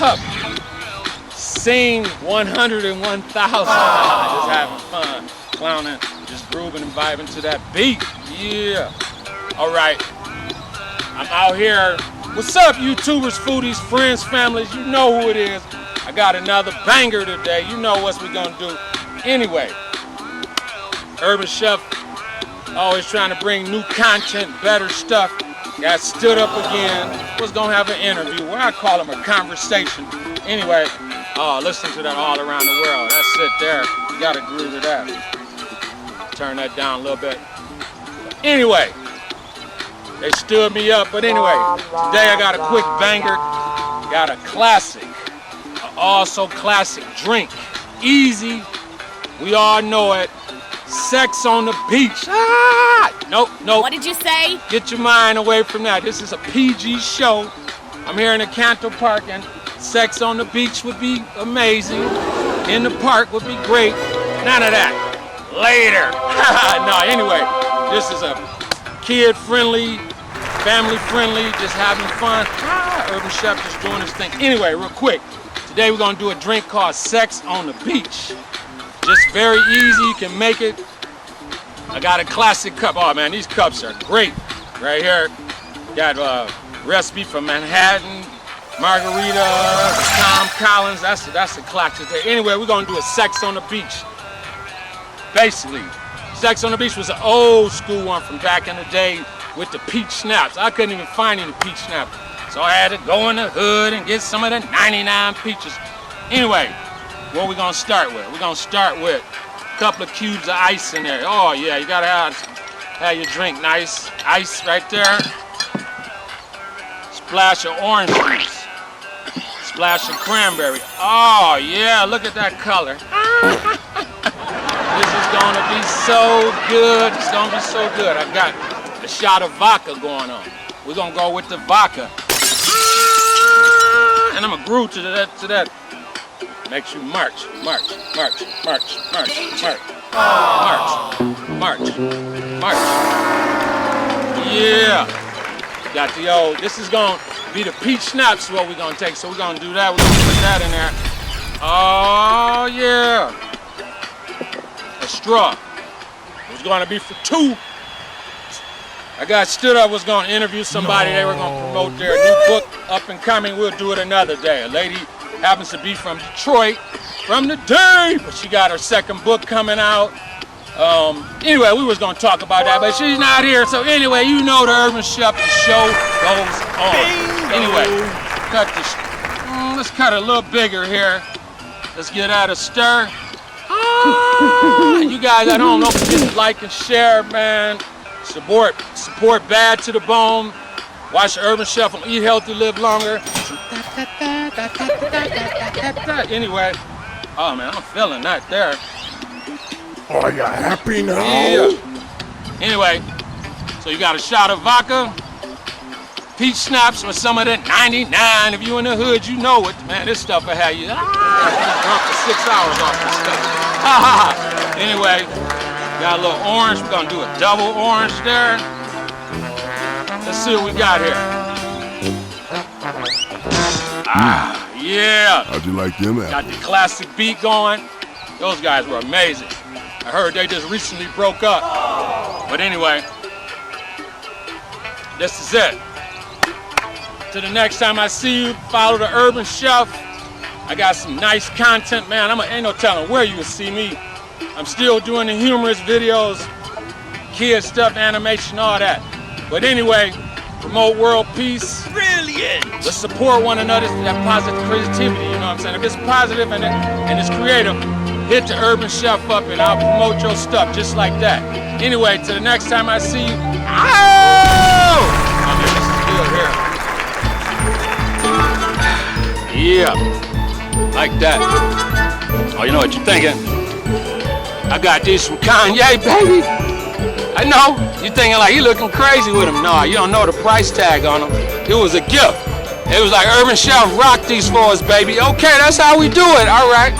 up? Scene 101,000. Just having fun, clowning, just grooving and vibing to that beat. Yeah. All right. I'm out here. What's up, YouTubers, foodies, friends, families? You know who it is. I got another banger today. You know what we're gonna do. Anyway, Urban Chef always trying to bring new content, better stuff. Got stood up again. Was gonna have an interview. Well, I call him a conversation. Anyway, listen to that all around the world. That's it there. You gotta groove to that. Turn that down a little bit. Anyway, they stood me up. But anyway, today I got a quick banger. Got a classic, also classic drink. Easy. We all know it. Sex on the beach. Nope. What did you say? Get your mind away from that. This is a PG show. I'm here in the Canto Park, and sex on the beach would be amazing. In the park would be great. None of that. Later. No, anyway, this is a kid-friendly, family-friendly, just having fun. Urban Chef just doing his thing. Anyway, real quick, today we're gonna do a drink called Sex on the Beach. Just very easy, you can make it. I got a classic cup. Oh man, these cups are great. Right here, got a recipe from Manhattan, margarita, Tom Collins. That's a classic today. Anyway, we're gonna do a Sex on the Beach. Basically, Sex on the Beach was an old school one from back in the day with the peach schnapps. I couldn't even find any peach schnapps, so I had to go in the hood and get some of the 99 peaches. Anyway, what we're gonna start with? We're gonna start with a couple of cubes of ice in there. Oh yeah, you gotta have your drink nice. Ice right there. Splash of orange juice. Splash of cranberry. Oh yeah, look at that color. This is gonna be so good. It's gonna be so good. I got a shot of vodka going on. We're gonna go with the vodka. And I'm gonna groove to that. Makes you march. Yeah. Got the old, this is gonna be the peach schnapps what we're gonna take. So we're gonna do that. We're gonna put that in there. Oh yeah. A straw. It's gonna be for two. I got stood up, was gonna interview somebody. They were gonna promote their new book, up and coming. We'll do it another day. A lady happens to be from Detroit, from the day, but she got her second book coming out. Anyway, we was gonna talk about that, but she's not here. So anyway, you know the Urban Chef, the show goes on. Anyway, let's cut it a little bigger here. Let's get out a stir. You guys at home, don't forget to like and share, man. Support Bad to the Bone. Watch the Urban Chef on Eat Healthy, Live Longer. Anyway, oh man, I'm feeling that there. Are you happy now? Yeah. Anyway, so you got a shot of vodka, peach schnapps, or some of that 99. If you in the hood, you know it, man. This stuff will have you drunk for 6 hours off this stuff. Anyway, got a little orange. We're gonna do a double orange there. Let's see what we got here. Yeah. How'd you like them apples? Got the classic beat going. Those guys were amazing. I heard they just recently broke up. But anyway, this is it. Till the next time I see you, follow the Urban Chef. I got some nice content, man. Ain't no telling where you will see me. I'm still doing the humorous videos, kid stuff, animation, all that. But anyway, promote world peace. Brilliant! Let's support one another, that positive creativity, you know what I'm saying? If it's positive and it's creative, hit the Urban Chef up and I'll promote your stuff just like that. Anyway, till the next time I see you, oh man, this is good here. Yeah, like that. Oh, you know what you're thinking? I got this from Kanye, baby. I know. You're thinking like, he looking crazy with him. No, you don't know the price tag on him. It was a gift. It was like, Urban Chef, rock these for us, baby. Okay, that's how we do it. All right.